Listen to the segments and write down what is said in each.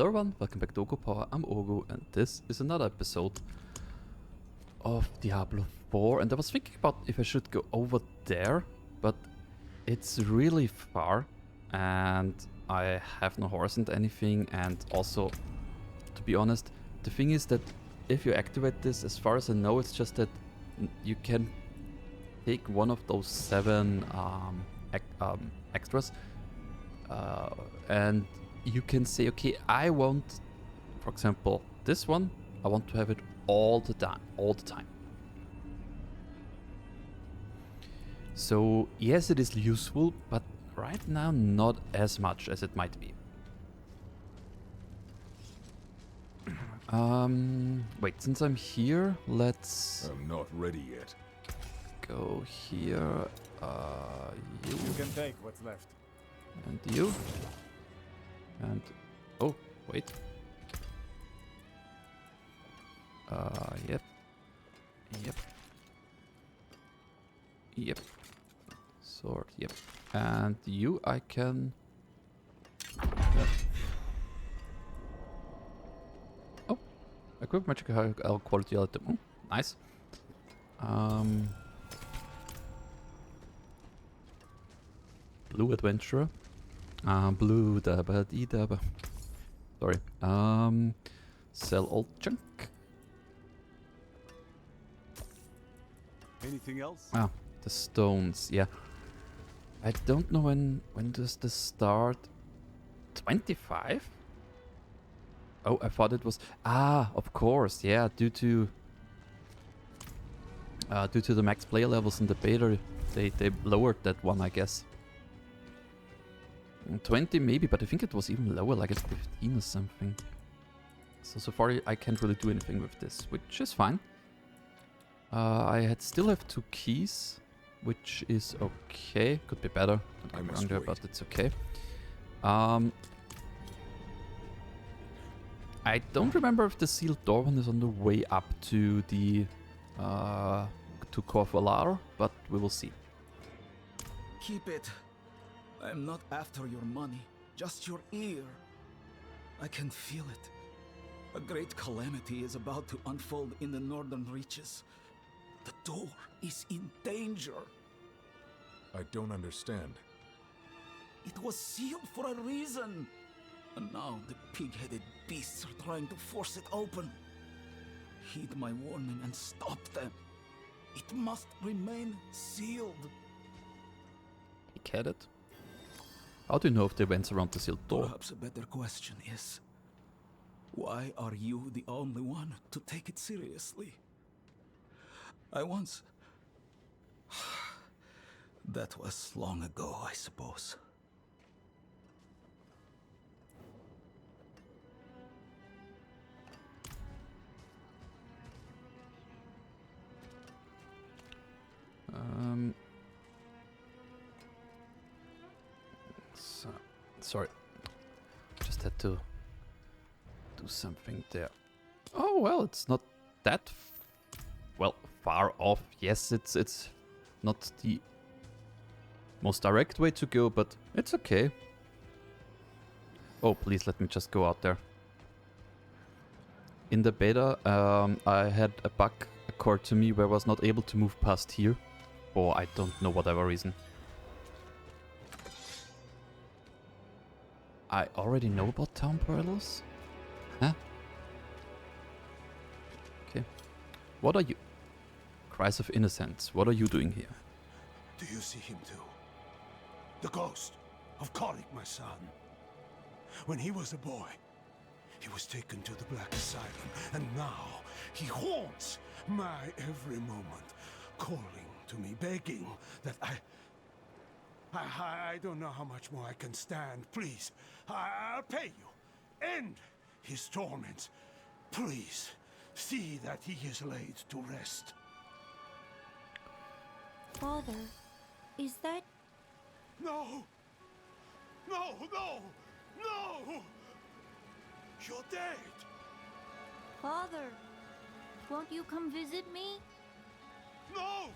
Hello everyone, welcome back to Oghupower. I'm Oghu and this is another episode of Diablo 4, and I was thinking about if I should go over there, but it's really far and I have no horse and anything, and also, to be honest, the thing is that if you activate this, as far as I know, it's just that you can take one of those 7 extras and you can say, okay, I want, for example, this one, I want to have it all the time. So yes, it is useful, but right now not as much as it might be. Wait, since I'm here, let's... I'm not ready yet. Go here, you can take what's left. and you. And oh, wait. Yep. Sword, yep. And you, I can. Yep. Oh, equip magic high quality item. Oh, nice. Blue adventurer. Blue dabba dee dabba. Sorry. Sell old junk. Anything else? Ah, the stones. Yeah. I don't know when does this start. 25? Oh, I thought it was. Ah, of course. Yeah, due to the max player levels in the beta, they lowered that one, I guess. 20 maybe, but I think it was even lower, like it's 15 or something. So far I can't really do anything with this, which is fine. I still have 2 keys, which is okay. Could be better, don't get me wrong there, but it's okay. I don't remember if the sealed door one is on the way up to the to Corvalar, but we will see. Keep it. I'm not after your money, just your ear. I can feel it. A great calamity is about to unfold in the northern reaches. The door is in danger. I don't understand. It was sealed for a reason. And now the pig-headed beasts are trying to force it open. Heed my warning and stop them. It must remain sealed. Pig-headed? How do you know if they went around the sealed door? Perhaps a better question is, why are you the only one to take it seriously? I once... That was long ago, I suppose. Sorry. Just had to do something there. Oh, well, it's not that far off. Yes, it's not the most direct way to go, but it's okay. Oh, please let me just go out there. In the beta, I had a bug occur to me where I was not able to move past here, for I don't know whatever reason. I already know about town portals? Huh? Okay. What are you? Cries of Innocence. What are you doing here? Do you see him too? The ghost of Coric, my son. When he was a boy, he was taken to the Black Asylum, and now he haunts my every moment, calling to me, begging that I don't know how much more I can stand. Please, I'll pay you. End his torments. Please, see that he is laid to rest. Father, is that... No! No, no, no! You're dead! Father, won't you come visit me? No!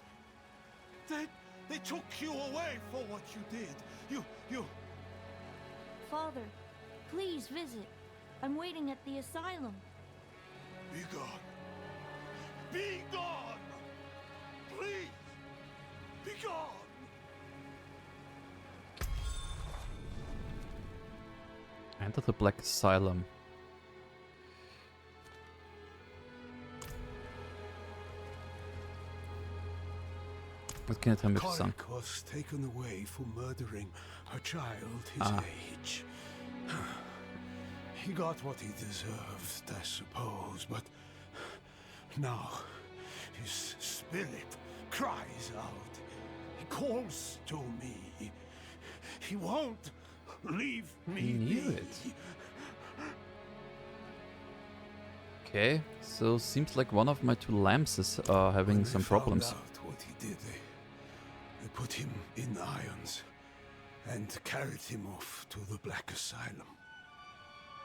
They took you away for what you did. You... Father, please visit. I'm waiting at the asylum. Be gone. Be gone! Please! Be gone! Enter the Black Asylum. What can I tell me, son? Korik was taken away for murdering a child his age. He got what he deserved, I suppose, but now his spirit cries out. He calls to me. He won't leave me He knew be. it. Okay, so seems like one of my two lamps is having When some they found problems. out what he did, they put him in irons and carried him off to the Black Asylum.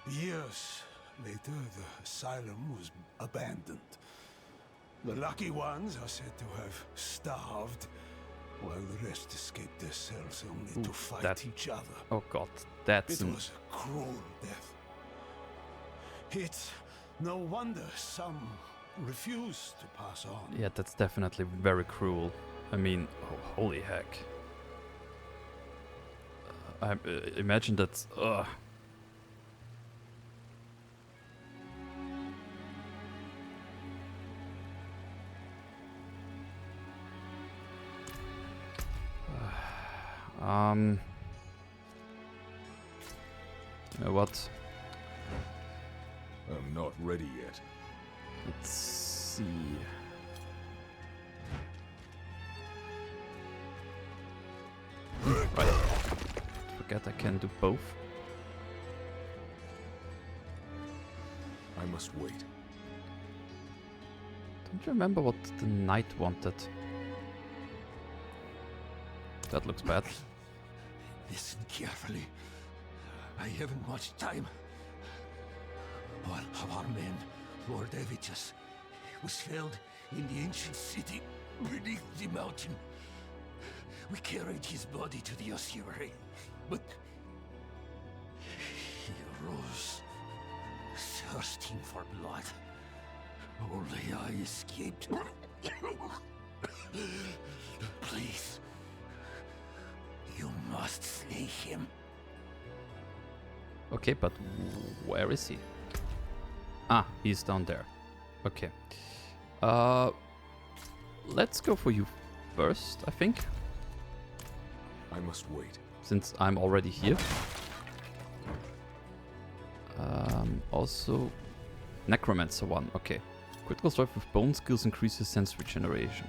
Years later, the asylum was abandoned. The lucky ones are said to have starved, while the rest escaped their cells only to Ooh, fight that- each other. Oh god, that's It was a cruel death. It's no wonder some refuse to pass on. yeah, that's definitely very cruel. I mean, oh, holy heck. I imagine that's you know what? I'm not ready yet. Let's see. Right. Forget I can do both. I must wait. Don't you remember what the knight wanted? That looks bad. Listen carefully. I haven't much time. One of our men, Lord Evitus, was held in the ancient city beneath the mountain. We carried his body to the ossuary, but he arose, thirsting for blood. Only I escaped. Please, you must slay him. Okay, but where is he? Ah, he's down there. Okay. Let's go for you first, I think. I must wait. Since I'm already here. Also, Necromancer 1, okay. Critical strike with bone skills increases sense regeneration.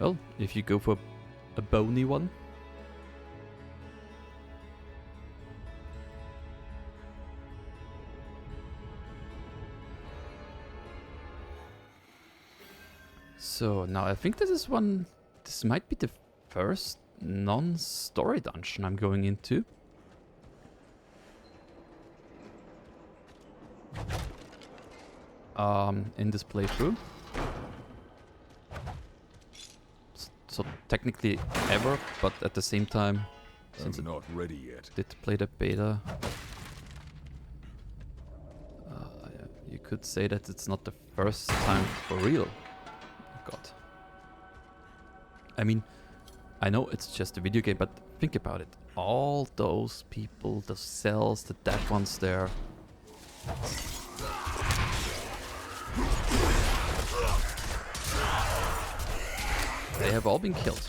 Well, if you go for a bony one. So now I think this might be the first non-story dungeon I'm going into. In this playthrough. So technically ever, but at the same time, since I'm not ready yet. did play the beta, you could say that it's not the first time for real. God. I mean, I know it's just a video game, but think about it. All those people, the cells, the dead ones there. They have all been killed.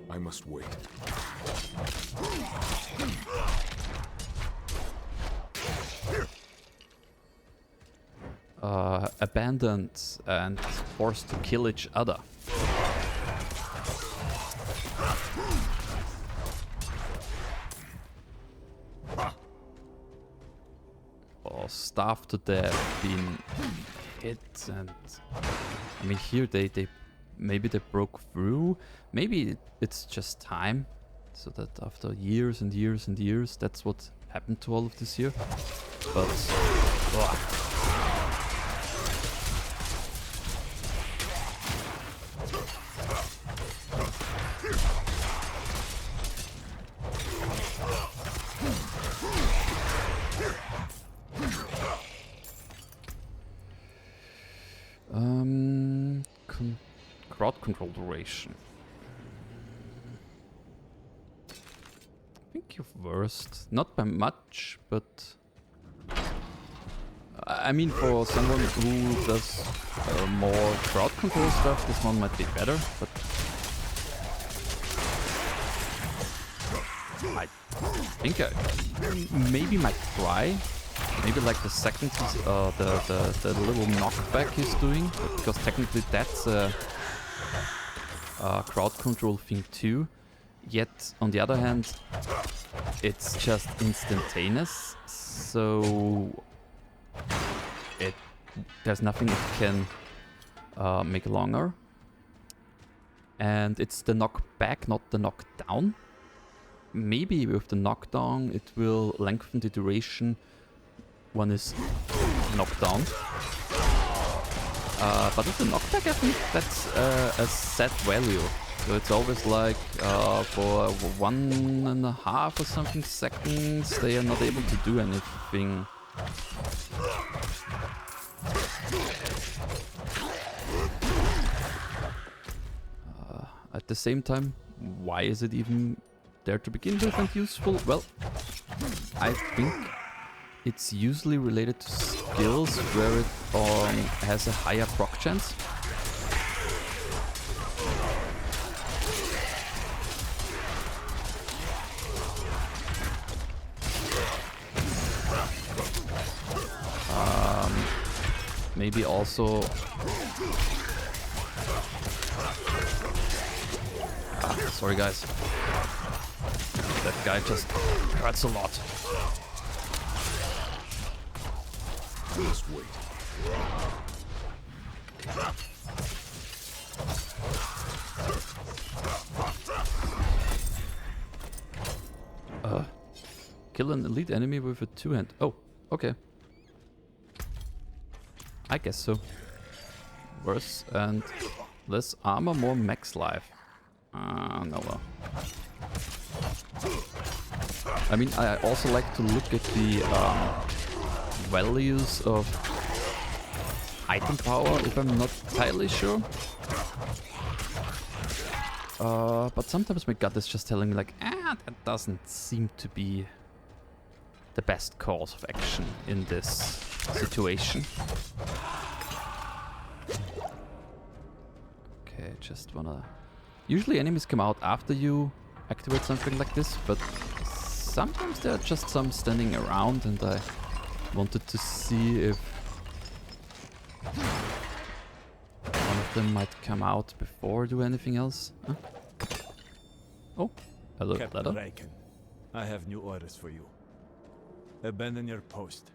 I must wait. Abandoned and forced to kill each other. Or starved to death, being hit, and I mean here they maybe they broke through. Maybe it's just time, so that after years and years and years, that's what happened to all of this here. But crowd control duration. I think you're worst. Not by much, but... I mean, for someone who does more crowd control stuff, this one might be better, but... I think I maybe might try. Maybe like the second, the little knockback he's doing, because technically that's a crowd control thing too. Yet on the other hand, it's just instantaneous, so there's nothing it can make longer. And it's the knockback, not the knockdown. Maybe with the knockdown it will lengthen the duration one is knocked down. But with the knockback I think that's a set value. So it's always like for 1.5 or something seconds they are not able to do anything. At the same time, why is it even there to begin with and useful? Well, I think it's usually related to skills where it has a higher proc chance. Maybe also... sorry guys. That guy just hurts a lot. Just wait. Kill an elite enemy with a two-hand. Oh, okay. I guess so. Worse and less armor, more max life. No. I mean, I also like to look at the values of item power, if I'm not entirely sure. But sometimes my gut is just telling me like, that doesn't seem to be the best course of action in this situation. Okay, just wanna... Usually enemies come out after you activate something like this, but sometimes there are just some standing around and I wanted to see if one of them might come out before do anything else. Huh? Oh, hello, Captain ladder. Raiken, I have new orders for you. Abandon your post.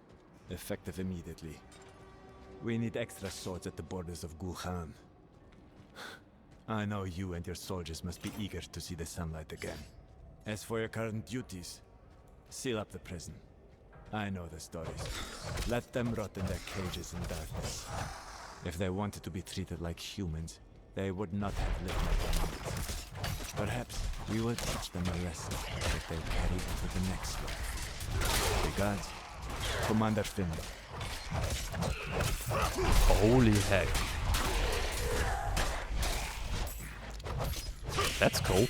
Effective immediately. We need extra swords at the borders of Gul'an. I know you and your soldiers must be eager to see the sunlight again. As for your current duties, seal up the prison. I know the stories. Let them rot in their cages in darkness. If they wanted to be treated like humans, they would not have lived like them. Perhaps we will teach them a lesson that they'll carry into the next life. Regards, Commander Finn. Holy heck. That's cold.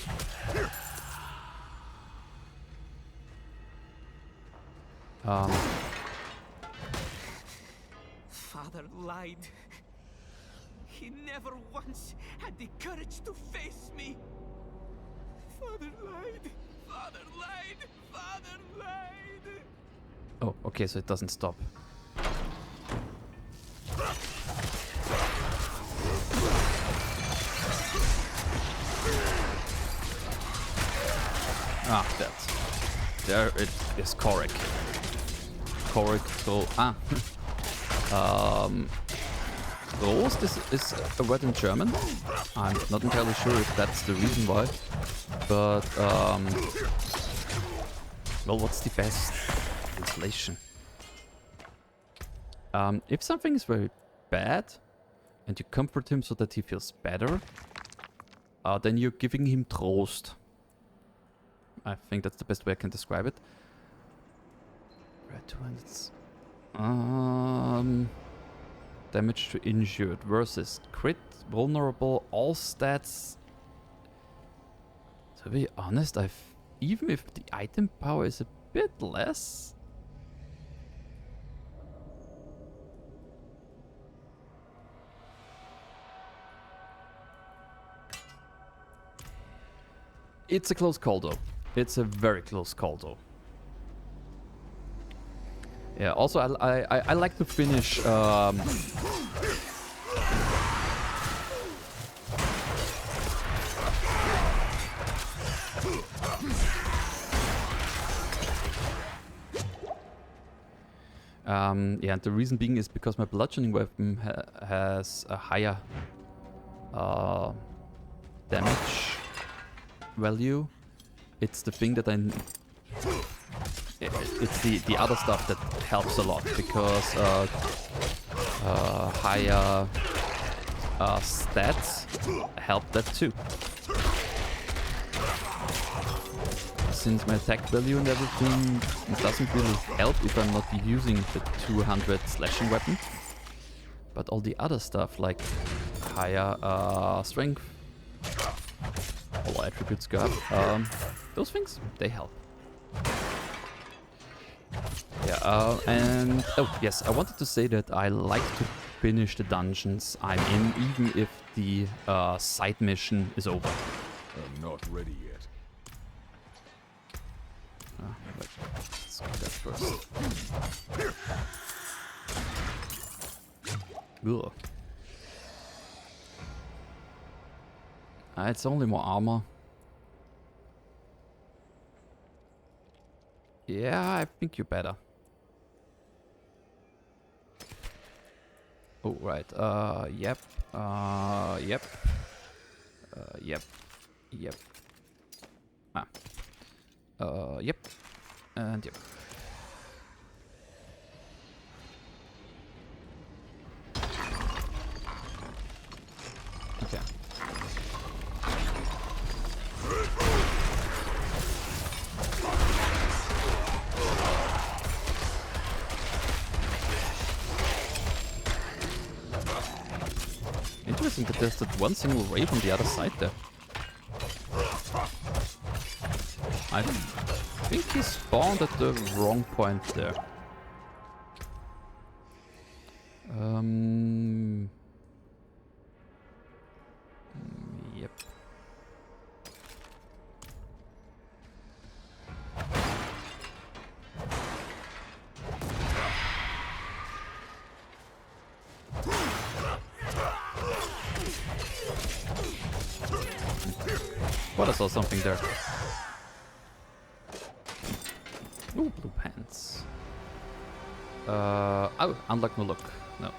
Father lied. He never once had the courage to face me. Father lied. Father lied. Father lied. Oh, okay, so it doesn't stop. That's... There it is, Korik. Korik to... Rost is a word in German. I'm not entirely sure if that's the reason why. But, well, what's the best translation? If something is very bad, and you comfort him so that he feels better, then you're giving him Trost. I think that's the best way I can describe it. Red ones. damage to injured versus crit, vulnerable, all stats. To be honest, even if the item power is a bit less. It's a close call though. It's a very close call though. Yeah, also I like to finish yeah, and the reason being is because my bludgeoning weapon has a higher damage value. It's the thing that it's the other stuff that helps a lot, because higher stats help that too. Since my attack value and everything doesn't really help if I'm not using the 200 slashing weapon, but all the other stuff like higher strength, all attributes go up, those things, they help. Yeah, and oh yes, I wanted to say that I like to finish the dungeons I'm in, even if the side mission is over. I'm not ready yet. Let's go that first. Ugh. It's only more armor. Yeah, I think you're better. Oh, right. Yep. Yep. Yep. Yep. Ah. Yep. And yep. Okay. Interesting that there's that one single wave on the other side there. I think he spawned at the wrong point there. Yep. What, I saw something there. Ooh, blue pants. Oh, unlock no look. No.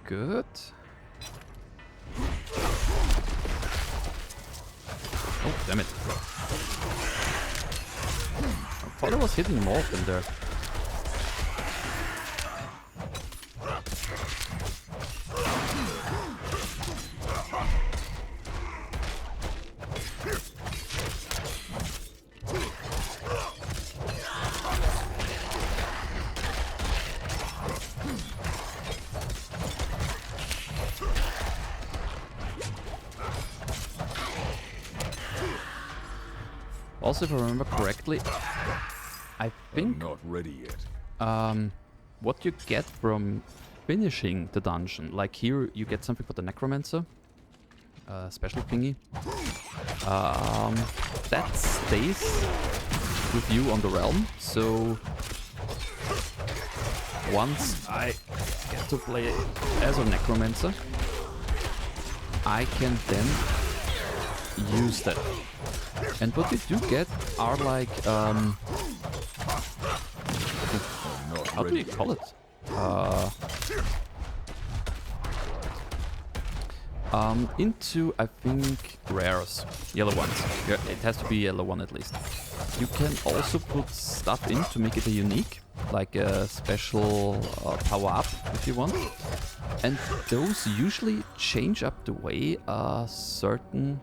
Good. Oh, damn it. I thought I was hitting more of them there. Also, if I remember correctly, I think I'm not ready yet. what you get from finishing the dungeon, like here you get something for the necromancer, special thingy, that stays with you on the realm. So once I get to play as a necromancer, I can then use that. And what you do get are like, how do you call it? Into, I think, rares. Yellow ones. Yeah, it has to be yellow one at least. You can also put stuff in to make it a unique, like a special power-up if you want. And those usually change up the way a certain...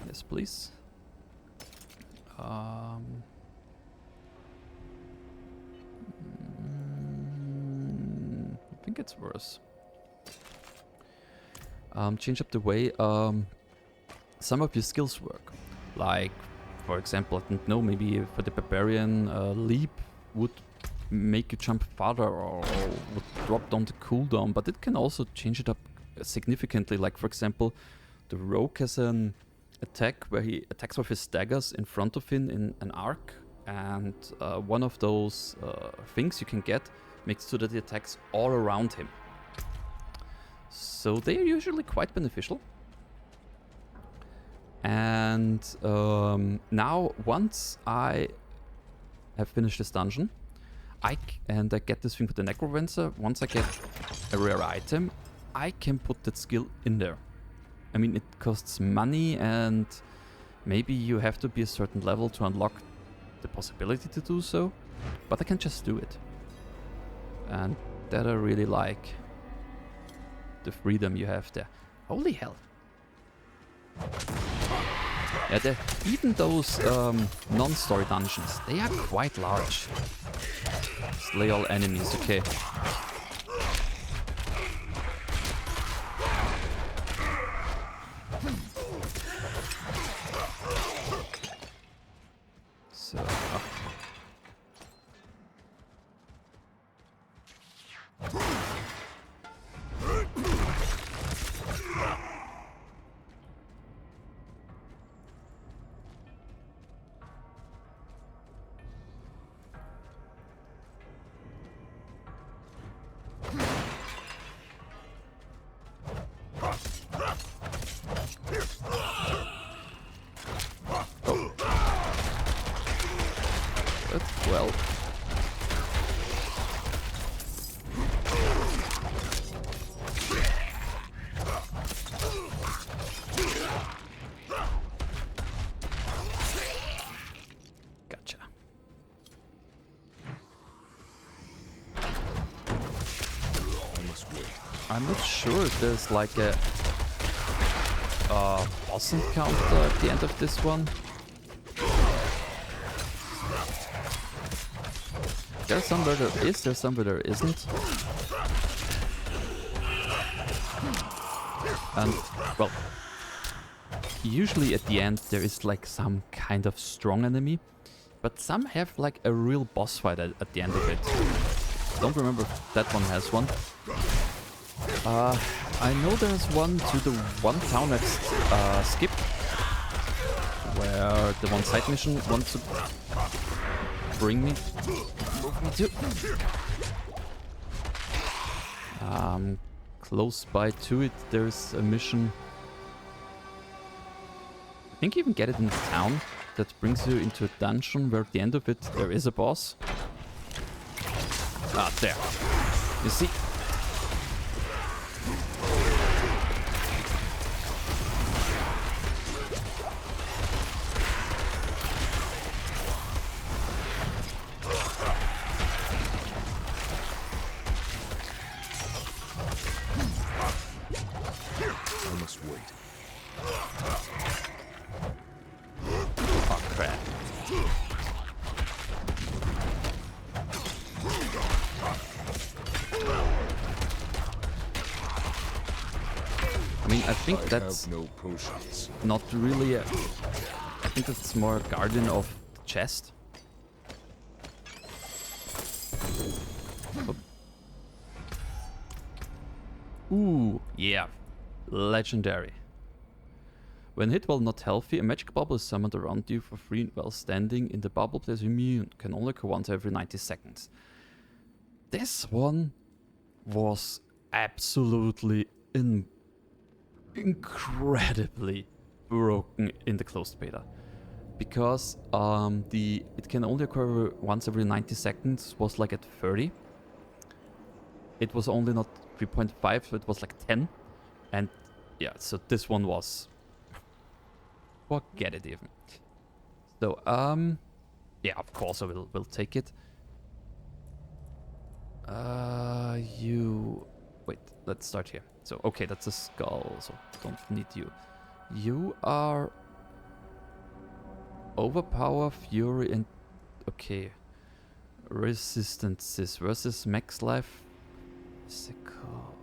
Yes, please. I think it's worse. Change up the way some of your skills work. Like, for example, I don't know, maybe for the barbarian, leap would make you jump farther or would drop down the cooldown, but it can also change it up significantly. Like, for example, the rogue has an attack where he attacks with his daggers in front of him in an arc, and one of those things you can get makes it so that he attacks all around him. So they are usually quite beneficial. And now, once I have finished this dungeon, I get this thing with the Necromancer, once I get a rare item, I can put that skill in there. I mean, it costs money, and maybe you have to be a certain level to unlock the possibility to do so, but I can just do it. And that I really like. The freedom you have there. Holy hell. Yeah, even those non-story dungeons, they are quite large. Slay all enemies, okay. So... well. Gotcha. I'm not sure if there's like a boss encounter at the end of this one. There's somewhere there is, there's somewhere there isn't. And, well, usually at the end there is like some kind of strong enemy, but some have like a real boss fight at the end of it. Don't remember if that one has one. I know there's one to the one town at Skip, where the one side mission wants to bring me to. Close by to it, there's a mission. I think you even get it in the town that brings you into a dungeon where at the end of it there is a boss. Ah, there. You see? I think that's no potions. Not really I think that's more a guardian of the chest. Oh. Ooh, yeah. Legendary. When hit while not healthy, a magic bubble is summoned around you for free while standing in the bubble plays immune. Can only occur once every 90 seconds. This one was absolutely incredibly broken in the closed beta, because it can only occur once every 90 seconds was like at 30. It was only not 3.5, so it was like 10, and yeah, so this one was... Forget it even. So, yeah, of course I will take it. You... Wait, let's start here. So, okay, that's a skull, so don't need you. You are... Oghupower, Fury, and... Okay. Resistances versus max life. Physical...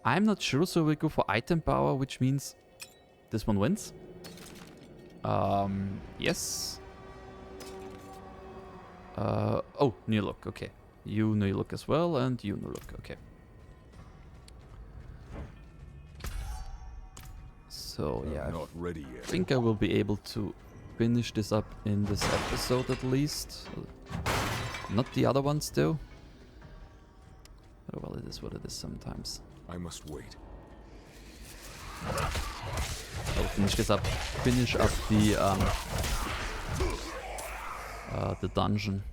I'm not sure, so we go for item power, which means this one wins. Yes. Oh, new look, okay. You new look as well, and you new look, okay. So, yeah, I'm not ready I yet. think I will be able to finish this up in this episode at least. Not the other ones, though. Oh, well, it is what it is sometimes. I must wait. I'll finish this up. Finish up the dungeon.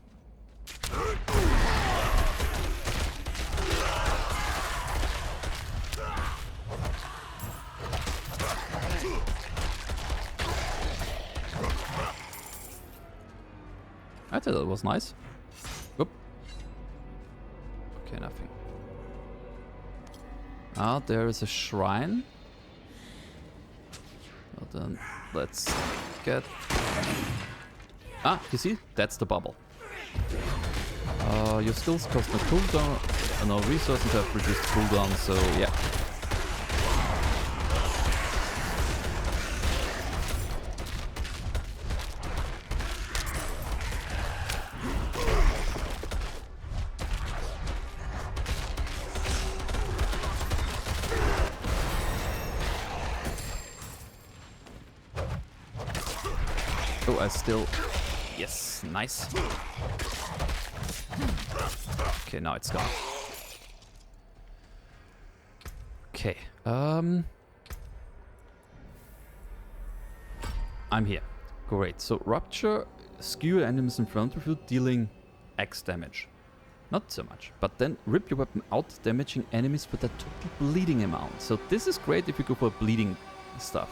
I thought that was nice. Oop. Okay, nothing. Ah, there is a shrine. Well then, let's get... Ah, you see? That's the bubble. Your skills cost no cooldown, no resources have reduced cooldown, so yeah. Oh, I still... Yes, nice. Okay, now it's gone. Okay, I'm here. Great, so Rupture, skewer enemies in front of you, dealing X damage. Not so much, but then rip your weapon out, damaging enemies with a total bleeding amount. So this is great if you go for bleeding stuff.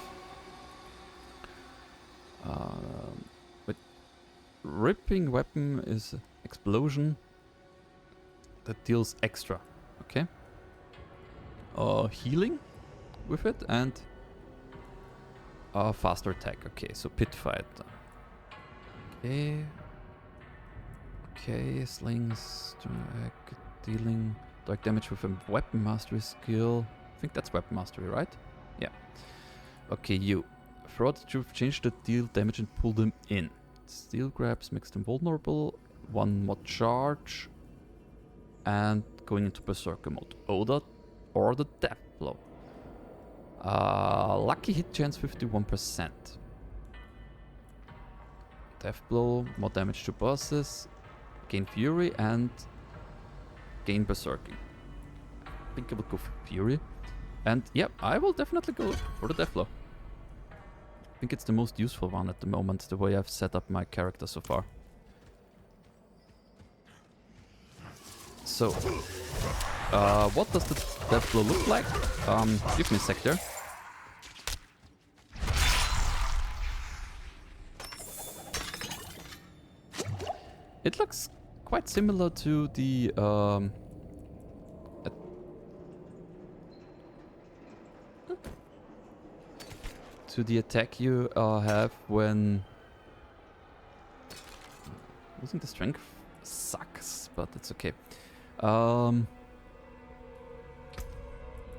But ripping weapon is explosion that deals extra, okay? Healing with it and faster attack. Okay, so pit fight. Okay. Okay, slings, dealing dark damage with a weapon mastery skill. I think that's weapon mastery, right? Yeah. Okay, you. Throughout the truth, change the deal damage and pull them in. Steel grabs makes them vulnerable. One more charge. And going into berserker mode. Or the death blow. Lucky hit chance 51%. Death blow, more damage to bosses. Gain fury and gain berserking. I think I will go for fury. And yeah, I will definitely go for the death blow. I think it's the most useful one at the moment, the way I've set up my character so far. So, what does the death blow look like? Give me a sec there. It looks quite similar to the attack you have when losing the strength sucks, but it's okay.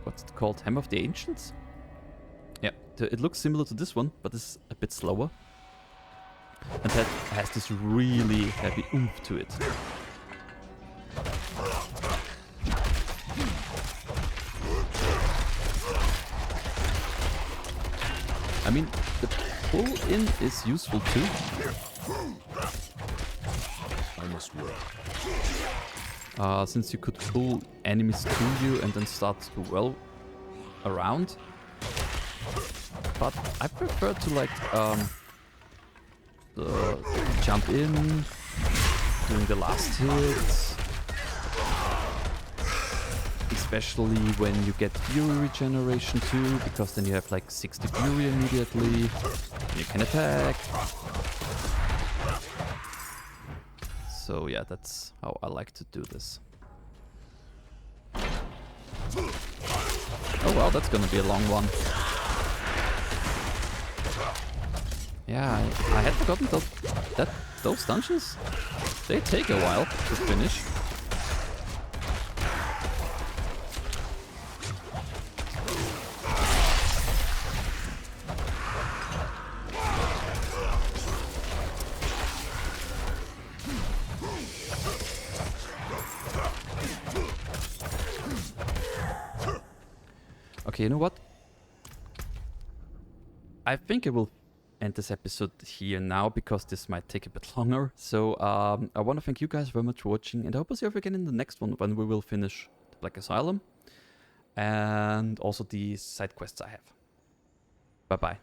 What's it called? Hammer of the Ancients? Yeah, it looks similar to this one, but it's a bit slower. And that has this really heavy oomph to it. I mean, the pull-in is useful too. I must wait. Since you could pull enemies to you and then start to well around. But I prefer to like jump in, doing the last hit, especially when you get Fury regeneration too, because then you have like 60 Fury immediately, and you can attack. So yeah, that's how I like to do this. Oh wow, that's gonna be a long one. Yeah, I had forgotten that those dungeons, they take a while to finish. Okay, you know what? I think I will end this episode here now because this might take a bit longer. So I want to thank you guys very much for watching, and I hope to see you again in the next one when we will finish the Black Asylum and also the side quests I have. Bye bye.